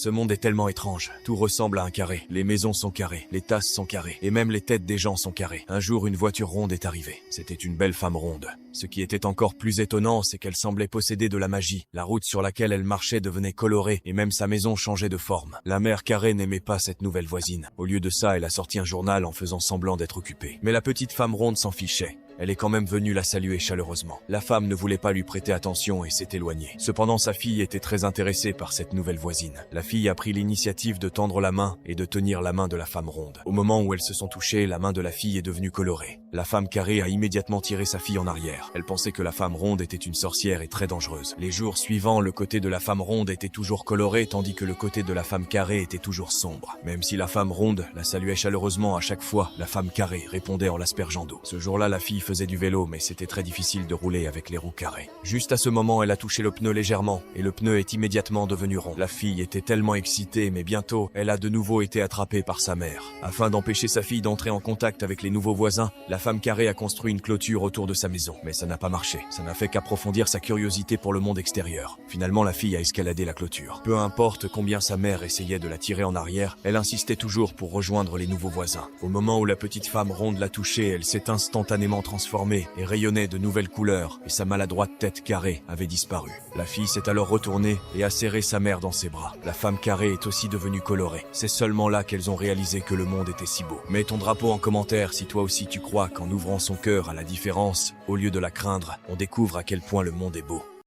Ce monde est tellement étrange. Tout ressemble à un carré. Les maisons sont carrées, les tasses sont carrées, et même les têtes des gens sont carrées. Un jour, une voiture ronde est arrivée. C'était une belle femme ronde. Ce qui était encore plus étonnant, c'est qu'elle semblait posséder de la magie. La route sur laquelle elle marchait devenait colorée, et même sa maison changeait de forme. La mère carrée n'aimait pas cette nouvelle voisine. Au lieu de ça, elle a sorti un journal en faisant semblant d'être occupée. Mais la petite femme ronde s'en fichait. Elle est quand même venue la saluer chaleureusement. La femme ne voulait pas lui prêter attention et s'est éloignée. Cependant, sa fille était très intéressée par cette nouvelle voisine. La fille a pris l'initiative de tendre la main et de tenir la main de la femme ronde. Au moment où elles se sont touchées, la main de la fille est devenue colorée. La femme carrée a immédiatement tiré sa fille en arrière. Elle pensait que la femme ronde était une sorcière et très dangereuse. Les jours suivants, le côté de la femme ronde était toujours coloré, tandis que le côté de la femme carrée était toujours sombre. Même si la femme ronde la saluait chaleureusement à chaque fois, la femme carrée répondait en l'aspergeant d'eau. Ce jour-là, la fille faisait du vélo, mais c'était très difficile de rouler avec les roues carrées. Juste à ce moment, elle a touché le pneu légèrement, et le pneu est immédiatement devenu rond. La fille était tellement excitée, mais bientôt, elle a de nouveau été attrapée par sa mère. Afin d'empêcher sa fille d'entrer en contact avec les nouveaux voisins, la femme carrée a construit une clôture autour de sa maison. Mais ça n'a pas marché. Ça n'a fait qu'approfondir sa curiosité pour le monde extérieur. Finalement, la fille a escaladé la clôture. Peu importe combien sa mère essayait de la tirer en arrière, elle insistait toujours pour rejoindre les nouveaux voisins. Au moment où la petite femme ronde l'a touchée, elle s'est instantanément transformée et rayonnait de nouvelles couleurs, et sa maladroite tête carrée avait disparu. La fille s'est alors retournée et a serré sa mère dans ses bras. La femme carrée est aussi devenue colorée. C'est seulement là qu'elles ont réalisé que le monde était si beau. Mets ton drapeau en commentaire si toi aussi tu crois qu'en ouvrant son cœur à la différence, au lieu de la craindre, on découvre à quel point le monde est beau.